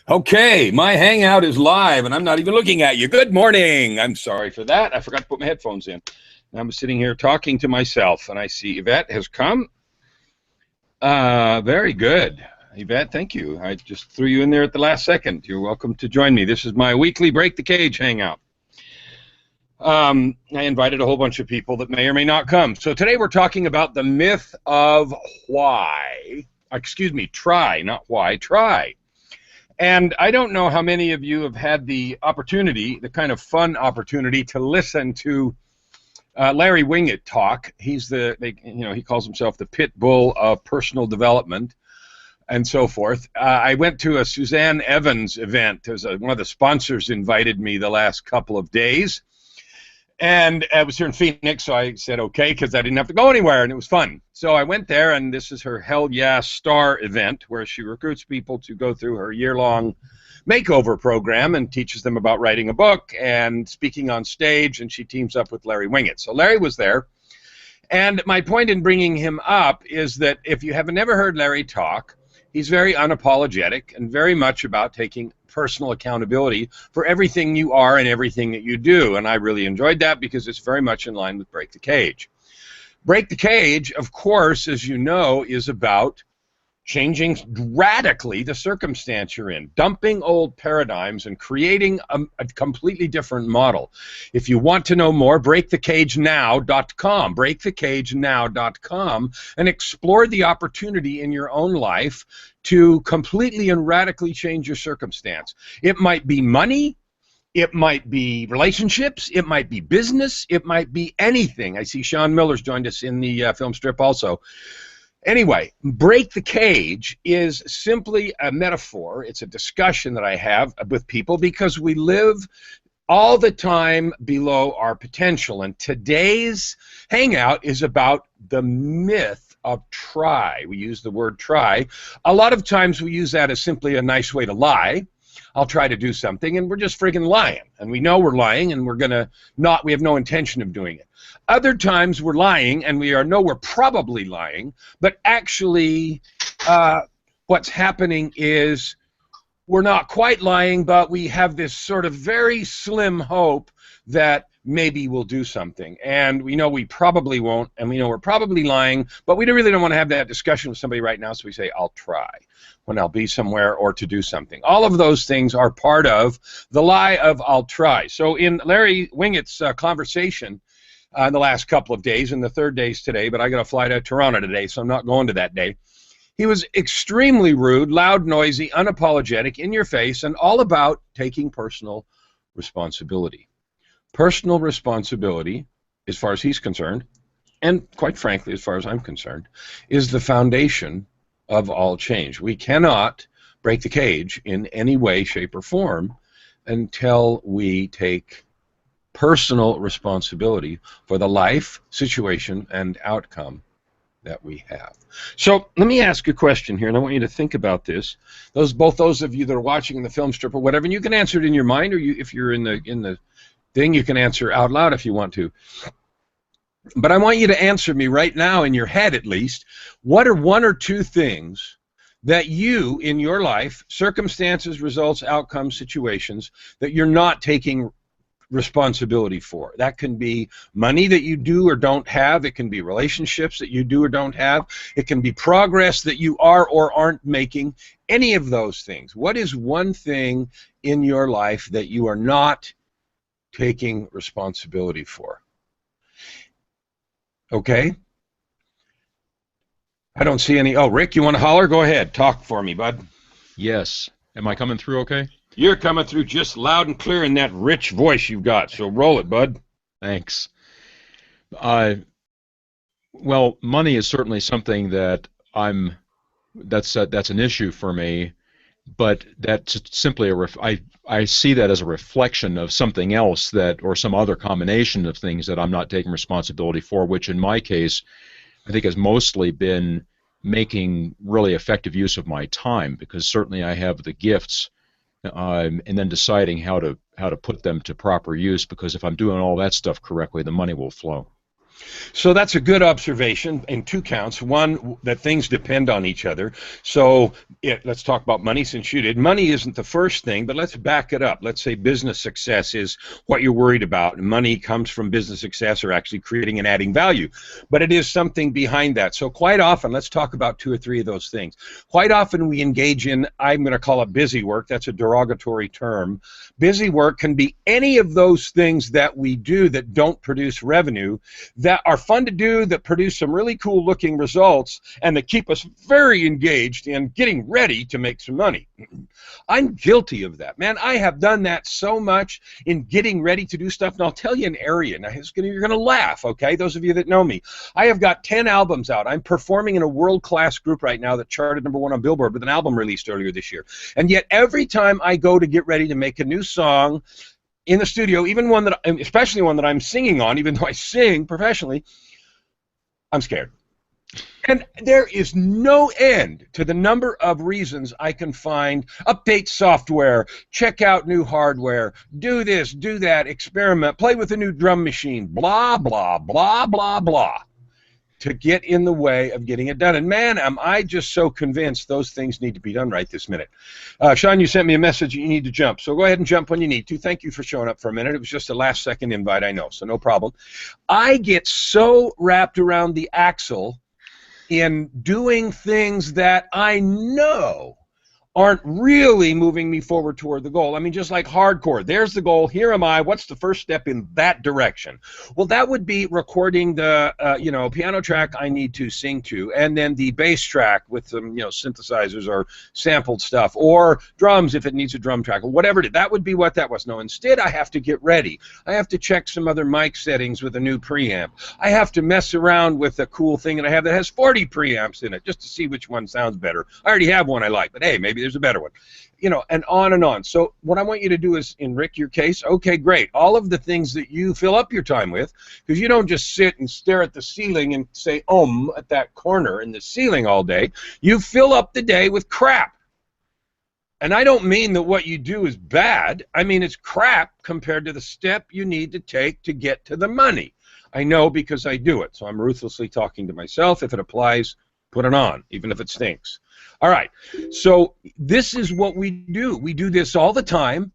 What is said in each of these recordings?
Okay, my Hangout is live, and I'm not even looking at you. Good morning. I'm sorry for that. I forgot to put my headphones in. I'm sitting here talking to myself, and I see Yvette has come. Very good. Yvette, thank you. I just threw you in there at the last second. You're welcome to join me. This is my weekly Break the Cage Hangout. I invited a whole bunch of people that may or may not come. So today we're talking about the myth of why. Excuse me, try, not why, try. And I don't know how many of you have had the opportunity, the kind of fun opportunity, to listen to Larry Winget talk. He's he calls himself the pit bull of personal development and so forth. I went to a Suzanne Evans event. One of the sponsors invited me the last couple of days. And I was here in Phoenix, so I said okay, because I didn't have to go anywhere, and it was fun. So I went there, and this is her Hell Yeah Star event, where she recruits people to go through her year-long makeover program and teaches them about writing a book and speaking on stage, and she teams up with Larry Winget. So Larry was there, and my point in bringing him up is that if you have never heard Larry talk, he's very unapologetic and very much about taking personal accountability for everything you are and everything that you do. And I really enjoyed that because it's very much in line with Break the Cage. Break the Cage, of course, as you know, is about changing radically the circumstance you're in, dumping old paradigms and creating a completely different model. If you want to know more, breakthecagenow.com, breakthecagenow.com, and explore the opportunity in your own life to completely and radically change your circumstance. It might be money, it might be relationships, it might be business, it might be anything. I see Sean Miller's joined us in the film strip also. Anyway, Break the Cage is simply a metaphor. It's a discussion that I have with people because we live all the time below our potential. And today's Hangout is about the myth of try. We use the word try. A lot of times we use that as simply a nice way to lie. I'll try to do something, and we're just friggin' lying. And we know we're lying, and we have no intention of doing it. Other times we're lying, and we're probably lying, but actually what's happening is we're not quite lying, but we have this sort of very slim hope that maybe we'll do something. And we know we probably won't, and we know we're probably lying, but we really don't want to have that discussion with somebody right now, so we say, I'll try when I'll be somewhere or to do something. All of those things are part of the lie of I'll try. So in Larry Winget's conversation the last couple of days, and the third day's today, but I got to fly to Toronto today, so I'm not going to that day. He was extremely rude, loud, noisy, unapologetic, in your face, and all about taking personal responsibility. Personal responsibility, as far as he's concerned, and quite frankly, as far as I'm concerned, is the foundation of all change. We cannot break the cage in any way, shape, or form until we take personal responsibility for the life, situation, and outcome that we have. So let me ask a question here, and I want you to think about this. Both those of you that are watching the film strip or whatever, and you can answer it in your mind, or if you're in the thing, you can answer out loud if you want to. But I want you to answer me right now, in your head at least, what are one or two things that you, in your life, circumstances, results, outcomes, situations, that you're not taking responsibility for? That can be money that you do or don't have. It can be relationships that you do or don't have. It can be progress that you are or aren't making. Any of those things. What is one thing in your life that you are not taking responsibility for? Okay? I don't see any. Oh, Rick, you want to holler? Go ahead. Talk for me, bud. Yes. Am I coming through okay? You're coming through just loud and clear in that rich voice you've got, so roll it, bud. Thanks. Well, money is certainly something that that's an issue for me, but that's simply I see that as a reflection of something else or some other combination of things that I'm not taking responsibility for, which in my case I think has mostly been making really effective use of my time, because certainly I have the gifts, and then deciding how to put them to proper use, because if I'm doing all that stuff correctly, the money will flow. So that's a good observation in two counts. One, that things depend on each other. So let's talk about money since you did. Money isn't the first thing, but let's back it up. Let's say business success is what you're worried about. Money comes from business success or actually creating and adding value. But it is something behind that. So quite often, let's talk about two or three of those things. Quite often we engage in, I'm going to call it busy work. That's a derogatory term. Busy work can be any of those things that we do that don't produce revenue, that are fun to do, that produce some really cool looking results, and that keep us very engaged in getting ready to make some money. I'm guilty of that, man. I have done that so much in getting ready to do stuff, and I'll tell you an area. Now, you're going to laugh, okay, those of you that know me. I have got 10 albums out. I'm performing in a world-class group right now that charted #1 on Billboard with an album released earlier this year. And yet every time I go to get ready to make a new song in the studio, even one that, especially one that I'm singing on, even though I sing professionally, I'm scared. And there is no end to the number of reasons I can find. Update software, check out new hardware, do this, do that, experiment, play with a new drum machine, blah, blah, blah, blah, blah, to get in the way of getting it done. And man, am I just so convinced those things need to be done right this minute. Sean, you sent me a message you need to jump, so go ahead and jump when you need to. Thank you for showing up for a minute. It was just a last-second invite, I know, so no problem. I get so wrapped around the axle in doing things that I know aren't really moving me forward toward the goal. I mean, just like hardcore, there's the goal, here am I, what's the first step in that direction? Well, that would be recording the piano track I need to sing to, and then the bass track with some synthesizers or sampled stuff, or drums if it needs a drum track, or whatever it is. That would be what that was. No, instead I have to get ready. I have to check some other mic settings with a new preamp. I have to mess around with a cool thing that I have that has 40 preamps in it just to see which one sounds better. I already have one I like, but hey, maybe there's a better one, and on and on. So what I want you to do is, in Rick, your case, okay, great. All of the things that you fill up your time with, because you don't just sit and stare at the ceiling and say at that corner in the ceiling all day. You fill up the day with crap. And I don't mean that what you do is bad. I mean it's crap compared to the step you need to take to get to the money. I know because I do it. So I'm ruthlessly talking to myself. If it applies, put it on, even if it stinks. All right, so this is what we do. We do this all the time,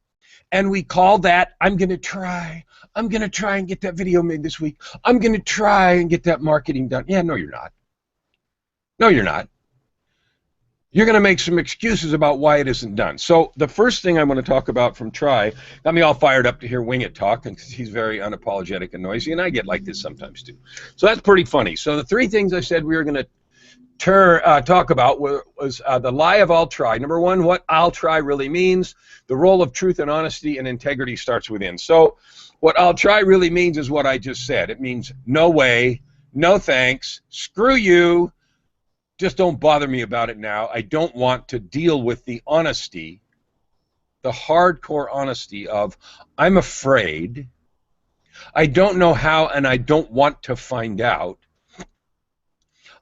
and we call that, I'm going to try and get that video made this week. I'm going to try and get that marketing done. Yeah, no, you're not. No, you're not. You're going to make some excuses about why it isn't done. So the first thing I want to talk about from Try, got me all fired up to hear Wing It talk, because he's very unapologetic and noisy, and I get like this sometimes too. So that's pretty funny. So the three things I said we were going to talk about was the lie of I'll try. Number one, what I'll try really means. The role of truth and honesty and integrity starts within. So what I'll try really means is what I just said. It means no way, no thanks, screw you, just don't bother me about it now. I don't want to deal with the honesty, the hardcore honesty of I'm afraid, I don't know how, and I don't want to find out.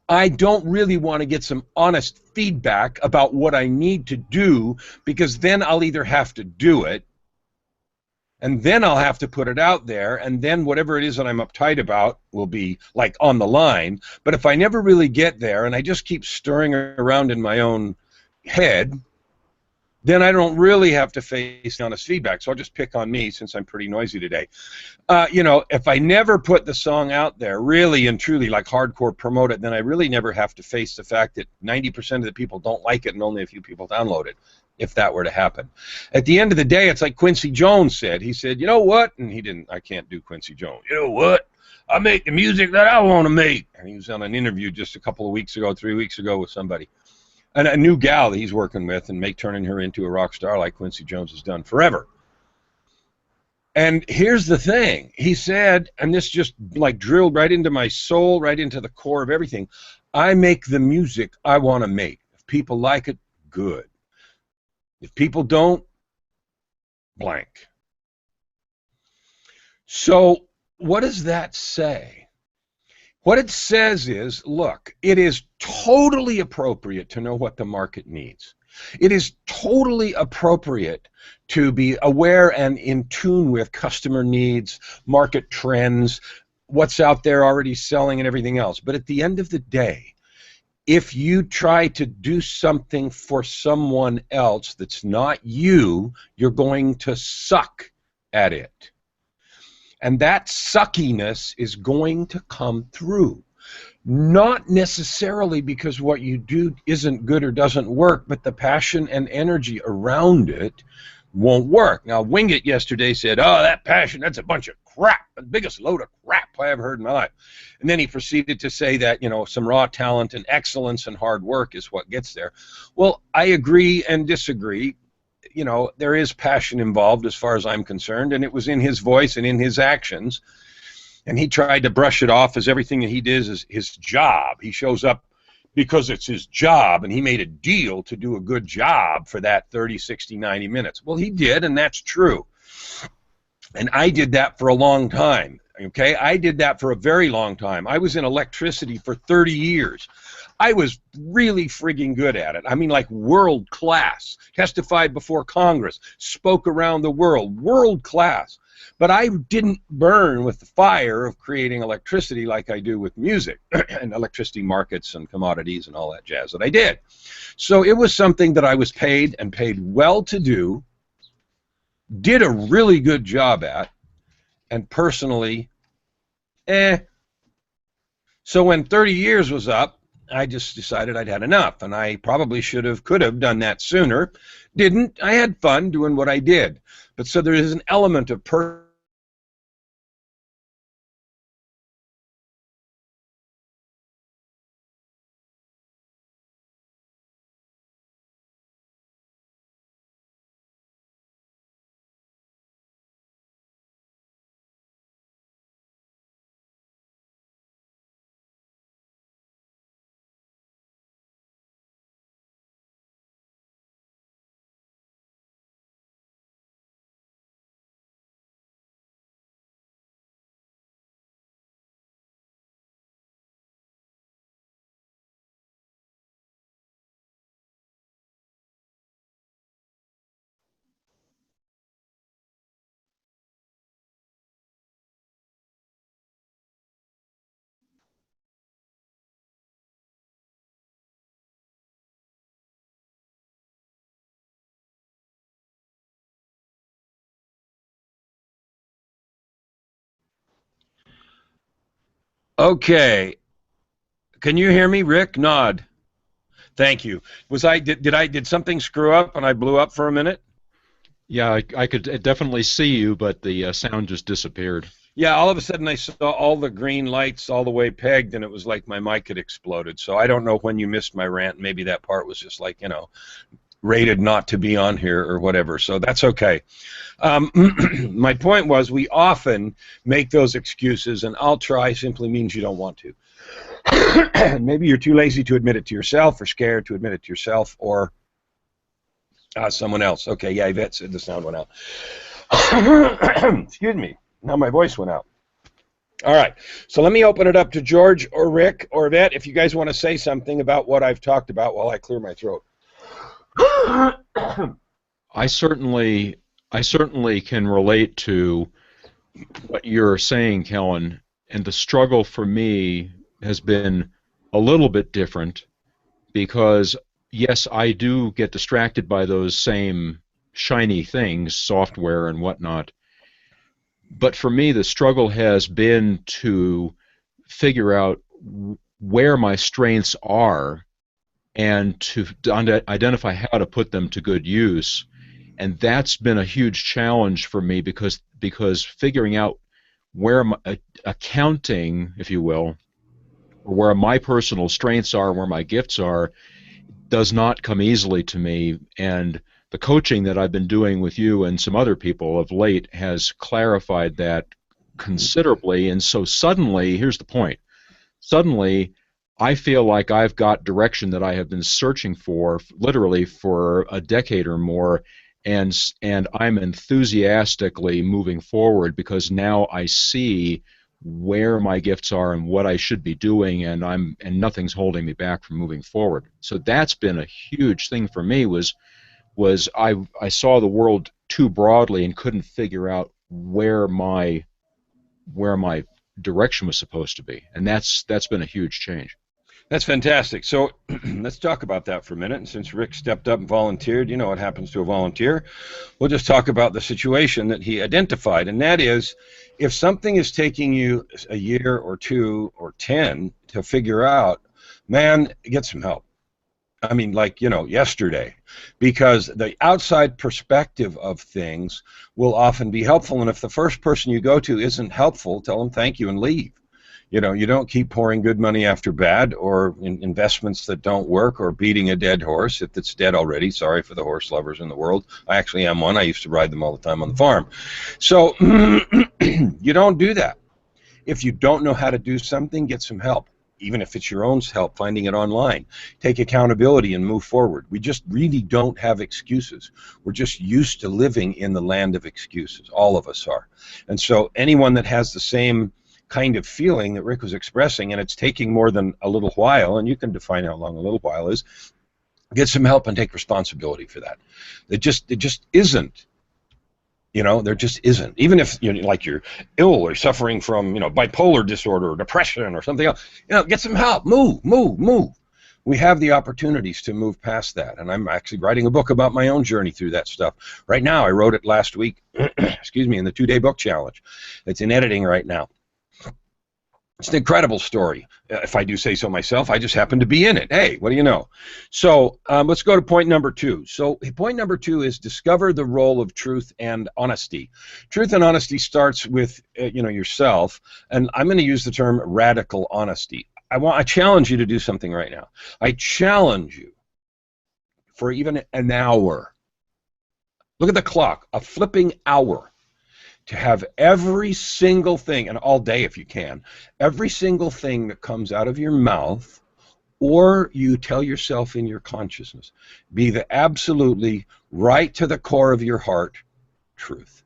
I don't really want to get some honest feedback about what I need to do, because then I'll either have to do it, and then I'll have to put it out there, and then whatever it is that I'm uptight about will be like on the line. But if I never really get there and I just keep stirring around in my own head, then I don't really have to face honest feedback. So I'll just pick on me since I'm pretty noisy today. If I never put the song out there, really and truly, like hardcore promote it, then I really never have to face the fact that 90% of the people don't like it and only a few people download it, if that were to happen. At the end of the day, it's like Quincy Jones said. He said, you know what? And he didn't, I can't do Quincy Jones. You know what? I make the music that I want to make. And he was on an interview just a couple of weeks ago, 3 weeks ago with somebody. And a new gal that he's working with and turning her into a rock star like Quincy Jones has done forever. And here's the thing. He said, and this just like drilled right into my soul, right into the core of everything, I make the music I want to make. If people like it, good. If people don't, blank. So what does that say? What it says is, look, it is totally appropriate to know what the market needs. It is totally appropriate to be aware and in tune with customer needs, market trends, what's out there already selling and everything else. But at the end of the day, if you try to do something for someone else that's not you, you're going to suck at it. And that suckiness is going to come through. Not necessarily because what you do isn't good or doesn't work, but the passion and energy around it won't work. Now, Wingate yesterday said, oh, that passion, that's a bunch of crap, the biggest load of crap I ever heard in my life. And then he proceeded to say that, you know, some raw talent and excellence and hard work is what gets there. Well, I agree and disagree. You know, there is passion involved as far as I'm concerned, and it was in his voice and in his actions. And he tried to brush it off as everything that he does is his job. He shows up because it's his job, and he made a deal to do a good job for that 30, 60, 90 minutes. Well, he did, and that's true. And I did that for a long time, okay? I did that for a very long time. I was in electricity for 30 years. I was really frigging good at it. I mean, like world class. Testified before Congress, spoke around the world, world class. But I didn't burn with the fire of creating electricity like I do with music and electricity markets and commodities and all that jazz that I did. So it was something that I was paid and paid well to do, did a really good job at, and personally, So when 30 years was up, I just decided I'd had enough, and I probably could have done that sooner. Didn't. I had fun doing what I did. But so there is an element of Okay. Can you hear me, Rick? Nod. Thank you. Did something screw up and I blew up for a minute? Yeah, I could definitely see you, but the sound just disappeared. Yeah, all of a sudden I saw all the green lights all the way pegged, and it was like my mic had exploded. So I don't know when you missed my rant. Maybe that part was just like, you know, rated not to be on here or whatever. So that's okay. My point was we often make those excuses, and I'll try simply means you don't want to. Maybe you're too lazy to admit it to yourself, or scared to admit it to yourself, or someone else. Okay, yeah, Yvette said the sound went out. Excuse me. Now my voice went out. All right, so let me open it up to George or Rick or Yvette if you guys want to say something about what I've talked about while I clear my throat. I certainly can relate to what you're saying, Kellen, and the struggle for me has been a little bit different because, yes, I do get distracted by those same shiny things, software and whatnot, but for me the struggle has been to figure out where my strengths are and to identify how to put them to good use. And that's been a huge challenge for me because figuring out where my accounting, if you will, or where my personal strengths are, where my gifts are, does not come easily to me. And the coaching that I've been doing with you and some other people of late has clarified that considerably. And so suddenly, here's the point, suddenly I feel like I've got direction that I have been searching for literally for a decade or more, and I'm enthusiastically moving forward because now I see where my gifts are and what I should be doing, and nothing's holding me back from moving forward. So that's been a huge thing for me was I saw the world too broadly and couldn't figure out where my direction was supposed to be, and that's been a huge change. That's fantastic. So let's talk about that for a minute. And since Rick stepped up and volunteered, you know what happens to a volunteer. We'll just talk about the situation that he identified, and that is, if something is taking you a year or 2 or 10 to figure out, man, get some help. I mean, like, you know, yesterday, because the outside perspective of things will often be helpful, and if the first person you go to isn't helpful, tell them thank you and leave. You know, you don't keep pouring good money after bad, or investments that don't work, or beating a dead horse if it's dead already. Sorry for the horse lovers in the world. I actually am one. I used to ride them all the time on the farm. So you don't do that. If you don't know how to do something, get some help. Even if it's your own help, finding it online. Take accountability and move forward. We just really don't have excuses. We're just used to living in the land of excuses. All of us are. And so anyone that has the same kind of feeling that Rick was expressing, and it's taking more than a little while, and you can define how long a little while is, get some help and take responsibility for that. It just isn't. You know, there just isn't. Even if, you know, like you're ill or suffering from, you know, bipolar disorder or depression or something else, you know, get some help. Move. We have the opportunities to move past that. And I'm actually writing a book about my own journey through that stuff. Right now, I wrote it last week, excuse me, in the 2-day book challenge. It's in editing right now. It's an incredible story. If I do say so myself, I just happen to be in it. Hey, what do you know? So let's go to point number 2. So point number 2 is discover the role of truth and honesty. Truth and honesty starts with you know, yourself, and I'm going to use the term radical honesty. I challenge you to do something right now. I challenge you for even an hour. Look at the clock, a flipping hour. To have every single thing, and all day if you can, every single thing that comes out of your mouth or you tell yourself in your consciousness, be the absolutely right to the core of your heart truth.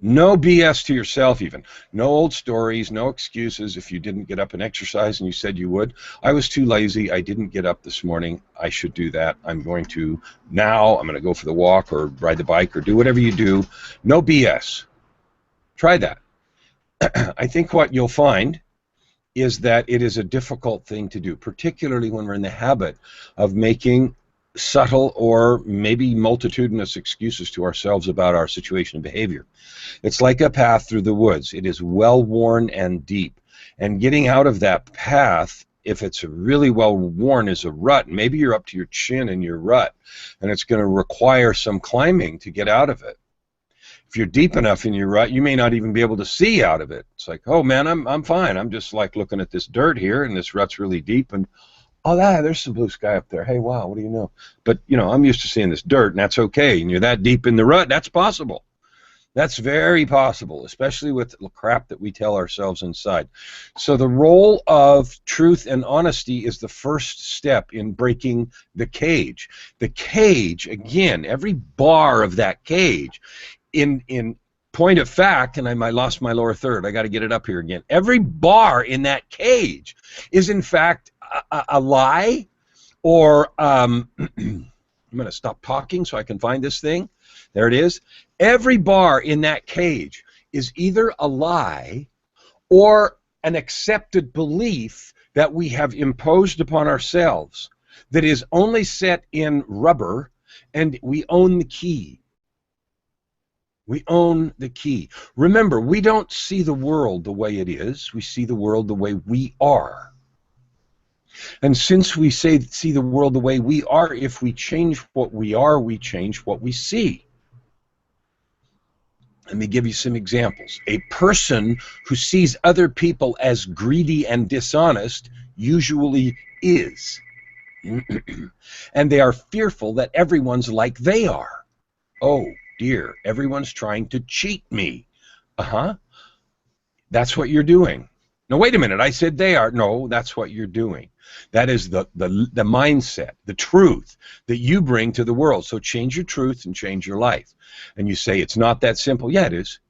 No BS to yourself even. No old stories, no excuses if you didn't get up and exercise and you said you would. I was too lazy. I didn't get up this morning. I should do that. I'm going to now. I'm going to go for the walk or ride the bike or do whatever you do. No BS. Try that. I think what you'll find is that it is a difficult thing to do, particularly when we're in the habit of making subtle or maybe multitudinous excuses to ourselves about our situation and behavior. It's like a path through the woods. It is well worn and deep. And getting out of that path, if it's really well worn, is a rut. Maybe you're up to your chin in your rut, and it's going to require some climbing to get out of it. If you're deep enough in your rut, you may not even be able to see out of it. It's like, oh man, I'm fine. I'm just like looking at this dirt here, and this rut's really deep, and oh, there's some blue sky up there. Hey, wow, what do you know? But, you know, I'm used to seeing this dirt, and that's okay. And you're that deep in the rut, that's possible. That's very possible, especially with the crap that we tell ourselves inside. So the role of truth and honesty is the first step in breaking the cage. The cage, again, every bar of that cage, in point of fact, and I lost my lower third. I got to get it up here again. Every bar in that cage is, in fact, a lie, or I'm going to stop talking so I can find this thing. There it is. Every bar in that cage is either a lie or an accepted belief that we have imposed upon ourselves that is only set in rubber, and we own the key. We own the key. Remember, we don't see the world the way it is. We see the world the way we are. And since we see the world the way we are, if we change what we are, we change what we see. Let me give you some examples. A person who sees other people as greedy and dishonest usually is. And they are fearful that everyone's like they are. Oh dear, everyone's trying to cheat me. That's what you're doing. No, wait a minute, I said they are. No, that's what you're doing. That is the mindset, the truth that you bring to the world. So change your truth and change your life. And you say it's not that simple. Yeah, it is.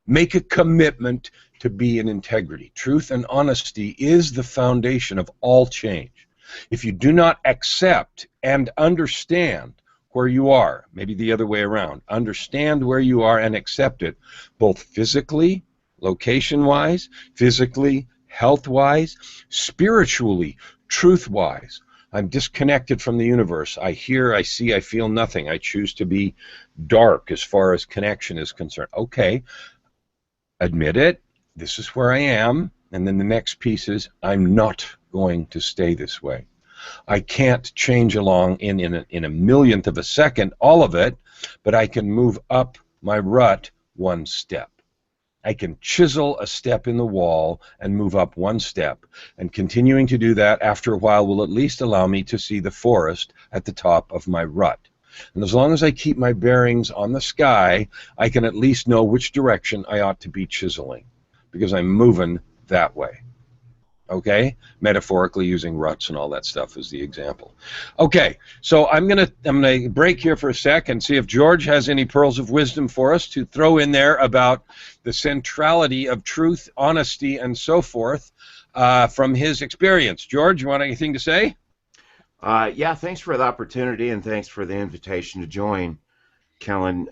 Make a commitment to be in integrity. Truth and honesty is the foundation of all change. If you do not accept and understand where you are, maybe the other way around, understand where you are and accept it, both physically, location-wise, physically, health-wise, spiritually, truth-wise. I'm disconnected from the universe. I hear, I see, I feel nothing. I choose to be dark as far as connection is concerned. Okay, admit it. This is where I am. And then the next piece is, I'm not going to stay this way. I can't change along in a millionth of a second, all of it, but I can move up my rut one step. I can chisel a step in the wall and move up one step. And continuing to do that after a while will at least allow me to see the forest at the top of my rut. And as long as I keep my bearings on the sky, I can at least know which direction I ought to be chiseling, because I'm moving that way. Okay, metaphorically using ruts and all that stuff as the example. Okay, so I'm gonna break here for a sec and see if George has any pearls of wisdom for us to throw in there about the centrality of truth, honesty, and so forth from his experience. George, you want anything to say? Yeah, thanks for the opportunity and thanks for the invitation to join, Kellen.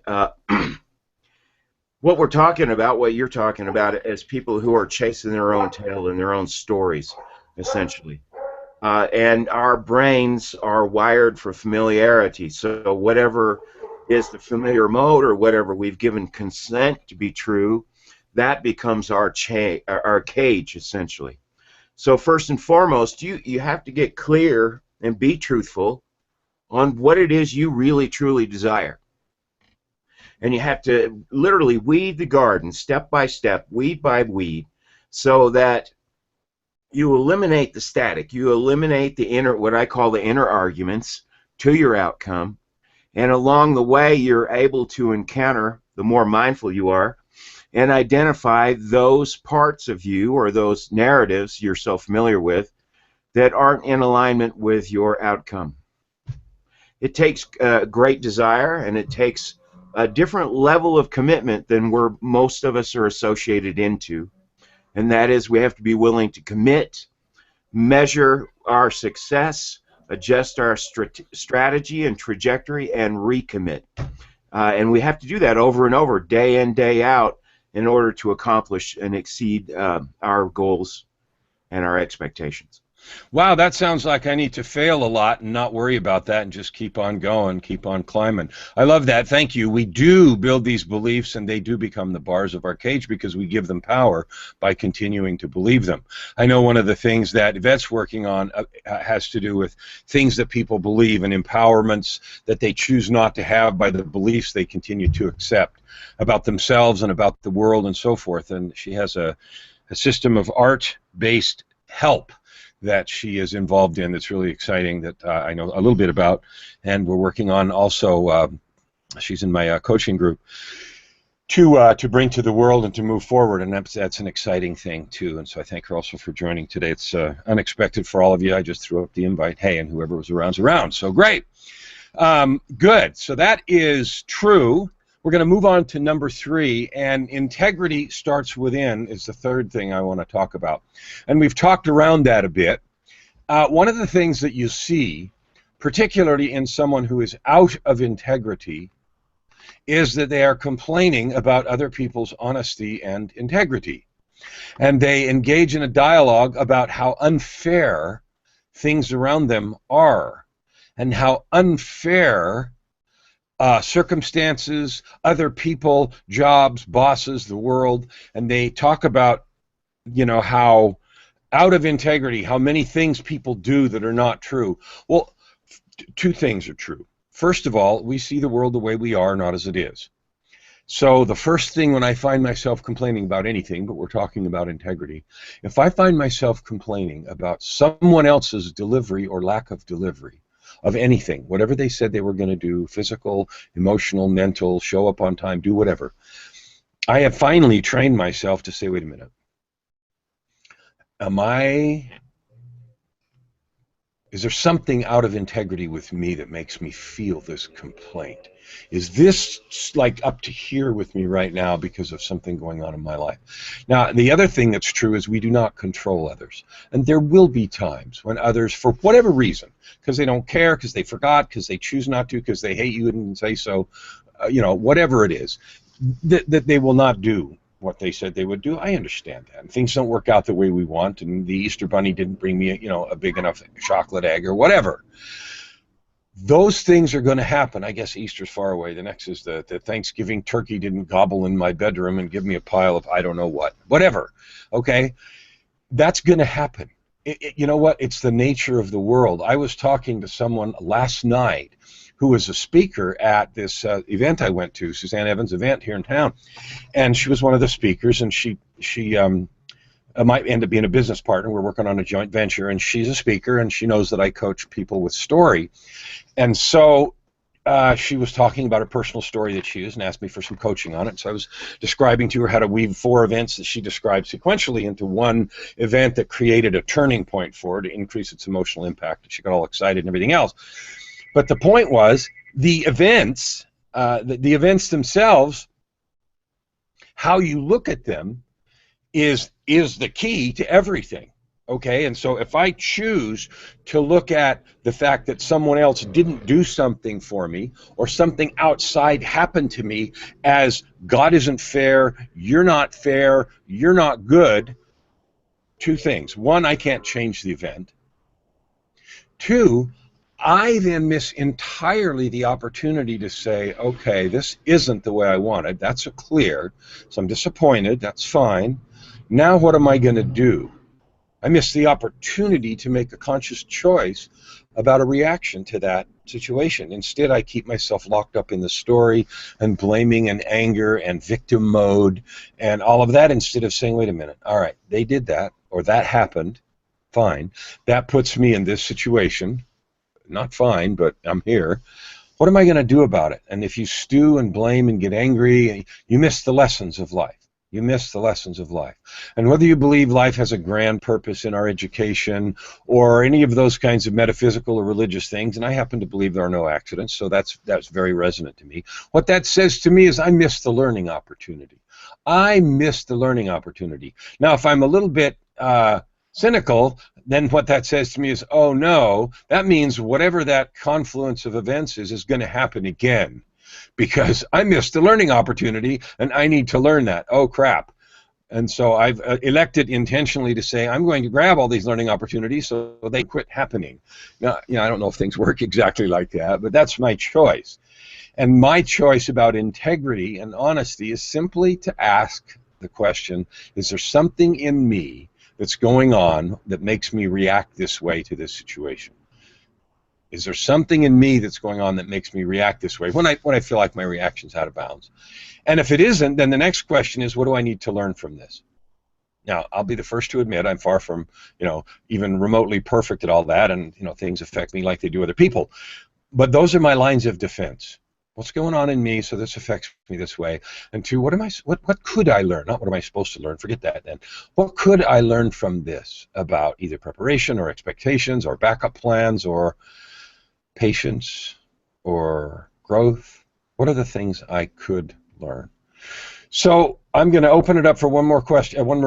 What we're talking about, what you're talking about, is people who are chasing their own tail and their own stories, essentially. And our brains are wired for familiarity. So whatever is the familiar mode or whatever we've given consent to be true, that becomes our cage, essentially. So first and foremost, you have to get clear and be truthful on what it is you really, truly desire. And you have to literally weed the garden step by step, weed by weed, so that you eliminate the static. You eliminate the inner, what I call the inner arguments to your outcome. And along the way, you're able to encounter, the more mindful you are, and identify those parts of you or those narratives you're so familiar with that aren't in alignment with your outcome. It takes great desire, and it takes a different level of commitment than where most of us are associated into. And that is, we have to be willing to commit, measure our success, adjust our strategy and trajectory, and recommit. And we have to do that over and over, day in, day out, in order to accomplish and exceed our goals and our expectations. Wow, that sounds like I need to fail a lot and not worry about that and just keep on going, keep on climbing. I love that. Thank you. We do build these beliefs, and they do become the bars of our cage because we give them power by continuing to believe them. I know one of the things that Yvette's working on has to do with things that people believe and empowerments that they choose not to have by the beliefs they continue to accept about themselves and about the world and so forth. And she has a system of art-based help that she is involved in that's really exciting, that I know a little bit about, and we're working on also, she's in my coaching group, to bring to the world and to move forward, and that's an exciting thing too. And so I thank her also for joining today. It's unexpected for all of you. I just threw up the invite, hey, and whoever was around's around, so great. Good, so that is true. We're going to move on to number 3, and integrity starts within is the third thing I want to talk about. And we've talked around that a bit. One of the things that you see, particularly in someone who is out of integrity, is that they are complaining about other people's honesty and integrity. And they engage in a dialogue about how unfair things around them are, and how unfair circumstances, other people, jobs, bosses, the world, and they talk about, you know, how out of integrity, how many things people do that are not true. Well, two things are true. First of all, we see the world the way we are, not as it is. So the first thing when I find myself complaining about anything, but we're talking about integrity, if I find myself complaining about someone else's delivery or lack of delivery, of anything, whatever they said they were going to do, physical, emotional, mental, show up on time, do whatever, I have finally trained myself to say, wait a minute, is there something out of integrity with me that makes me feel this complaint? Is this like up to here with me right now because of something going on in my life? Now, the other thing that's true is we do not control others. And there will be times when others, for whatever reason, because they don't care, because they forgot, because they choose not to, because they hate you and say so, you know, whatever it is, that they will not do what they said they would do. I understand that. And things don't work out the way we want, and the Easter Bunny didn't bring me, a big enough chocolate egg or whatever. Those things are going to happen. I guess Easter's far away. The next is the Thanksgiving turkey didn't gobble in my bedroom and give me a pile of I don't know what. Whatever. Okay? That's going to happen. You know what? It's the nature of the world. I was talking to someone last night who was a speaker at this event I went to, Suzanne Evans' event here in town, and she was one of the speakers, and she might end up being a business partner. We're working on a joint venture, and she's a speaker, and she knows that I coach people with story. And so she was talking about a personal story that she used and asked me for some coaching on it. So I was describing to her how to weave 4 events that she described sequentially into one event that created a turning point for her to increase its emotional impact. She got all excited and everything else. But the point was, the events themselves, how you look at them is the key to everything. Okay, and so if I choose to look at the fact that someone else didn't do something for me, or something outside happened to me as God isn't fair, you're not good, 2 things. 1, I can't change the event. 2, I then miss entirely the opportunity to say, okay, this isn't the way I wanted. That's clear. So I'm disappointed. That's fine. Now what am I going to do? I miss the opportunity to make a conscious choice about a reaction to that situation. Instead, I keep myself locked up in the story and blaming and anger and victim mode and all of that, instead of saying, wait a minute, all right, they did that, or that happened, fine. That puts me in this situation. Not fine, but I'm here. What am I going to do about it? And if you stew and blame and get angry, you miss the lessons of life. You miss the lessons of life. And whether you believe life has a grand purpose in our education or any of those kinds of metaphysical or religious things, and I happen to believe there are no accidents, so that's very resonant to me. What that says to me is I miss the learning opportunity. I miss the learning opportunity. Now, if I'm a little bit cynical, then what that says to me is, oh no, that means whatever that confluence of events is going to happen again, because I missed the learning opportunity and I need to learn that. Oh crap. And so I've elected intentionally to say I'm going to grab all these learning opportunities so they quit happening. Now, I don't know if things work exactly like that, but that's my choice. And my choice about integrity and honesty is simply to ask the question, is there something in me that's going on that makes me react this way to this situation? Is there something in me that's going on that makes me react this way when I feel like my reaction's out of bounds? And if it isn't, then the next question is, what do I need to learn from this? Now, I'll be the first to admit I'm far from, even remotely perfect at all that, and things affect me like they do other people. But those are my lines of defense. What's going on in me so this affects me this way? And 2, what could I learn? Not what am I supposed to learn, forget that then. What could I learn from this about either preparation or expectations or backup plans or patience or growth? What are the things I could learn? So I'm going to open it up for one more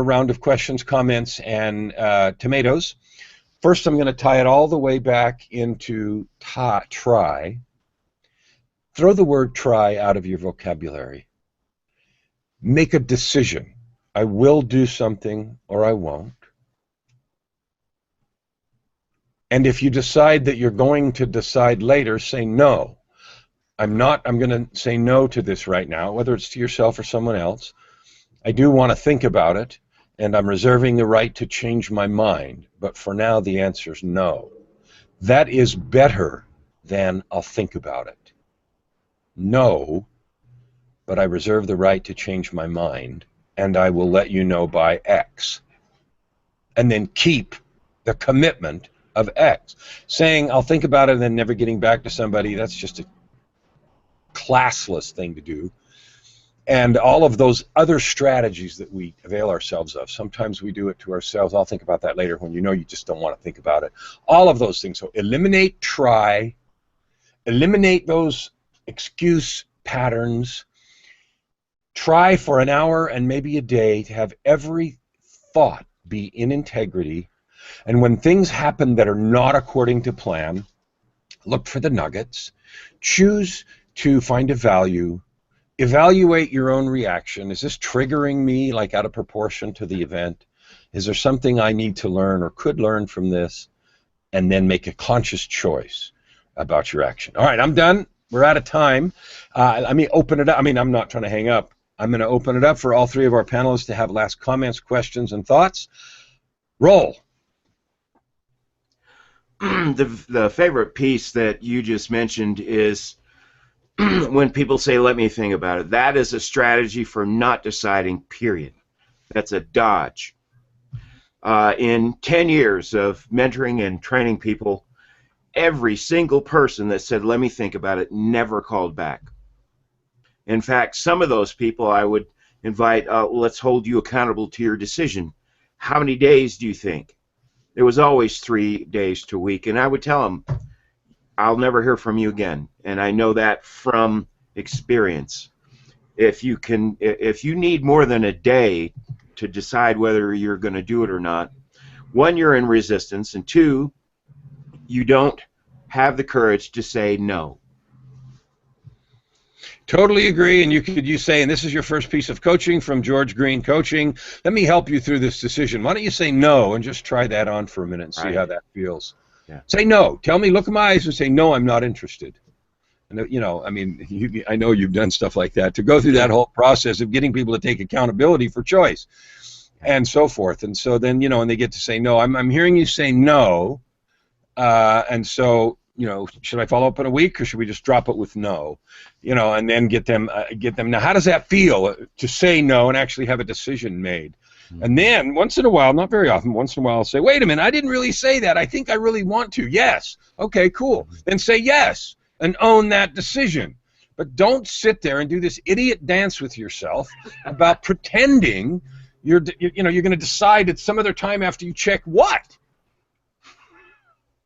round of questions, comments, and tomatoes. First, I'm going to tie it all the way back into try. Throw the word try out of your vocabulary. Make a decision. I will do something or I won't. And if you decide that you're going to decide later, say no. I'm going to say no to this right now, whether it's to yourself or someone else. I do want to think about it, and I'm reserving the right to change my mind. But for now, the answer is no. That is better than I'll think about it. No, but I reserve the right to change my mind, and I will let you know by X. And then keep the commitment of X. Saying I'll think about it and then never getting back to somebody, that's just a classless thing to do. And all of those other strategies that we avail ourselves of, sometimes we do it to ourselves. I'll think about that later when you just don't want to think about it. All of those things. So eliminate try, eliminate those excuse patterns, try for an hour and maybe a day to have every thought be in integrity, and when things happen that are not according to plan, look for the nuggets, choose to find a value, evaluate your own reaction. Is this triggering me like out of proportion to the event? Is there something I need to learn or could learn from this? And then make a conscious choice about your action. All right, I'm done. We're out of time. Let me open it up. I mean, I'm not trying to hang up. I'm going to open it up for all three of our panelists to have last comments, questions, and thoughts. Roll. The favorite piece that you just mentioned is when people say, let me think about it. That is a strategy for not deciding, period. That's a dodge. In 10 years of mentoring and training people, every single person that said, let me think about it, never called back. In fact, some of those people I would invite, let's hold you accountable to your decision. How many days do you think? It was always 3 days to a week, and I would tell them, I'll never hear from you again. And I know that from experience. If you need more than a day to decide whether you're going to do it or not, one, you're in resistance, and two, you don't have the courage to say no. Totally agree, and you say, and this is your first piece of coaching from George Green Coaching, let me help you through this decision. Why don't you say no and just try that on for a minute and see how that feels. Yeah. Say no. Tell me, look in my eyes and say, no, I'm not interested. And, you know, I mean, I know you've done stuff like that, to go through that whole process of getting people to take accountability for choice and so forth. And so then, you know, and they get to say no. I'm hearing you say no, and so, you know, should I follow up in a week, or should we just drop it with no? You know, and then get them. Now, how does that feel to say no and actually have a decision made? Mm-hmm. And then once in a while, not very often, once in a while, I'll say, wait a minute, I didn't really say that. I think I really want to. Yes. Okay, cool. Then say yes and own that decision. But don't sit there and do this idiot dance with yourself about pretending you're going to decide at some other time after you check what?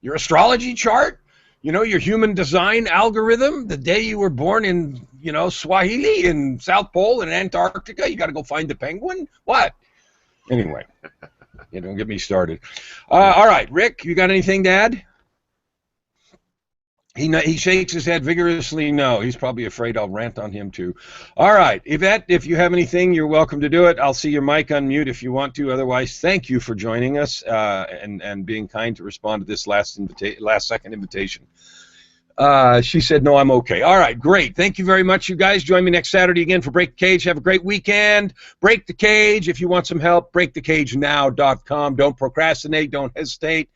Your astrology chart? You know, your human design algorithm, the day you were born in, you know, Swahili in South Pole in Antarctica, you got to go find the penguin? What? Anyway, you don't get me started. All right, Rick, you got anything to add? He shakes his head vigorously no. He's probably afraid I'll rant on him too. All right, Yvette, if you have anything, you're welcome to do it. I'll see your mic unmute if you want to. Otherwise, thank you for joining us and being kind to respond to this last second invitation. She said, no, I'm okay. All right, great. Thank you very much, you guys. Join me next Saturday again for Break the Cage. Have a great weekend. Break the Cage. If you want some help, breakthecagenow.com. Don't procrastinate. Don't hesitate.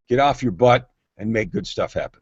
Get off your butt and make good stuff happen.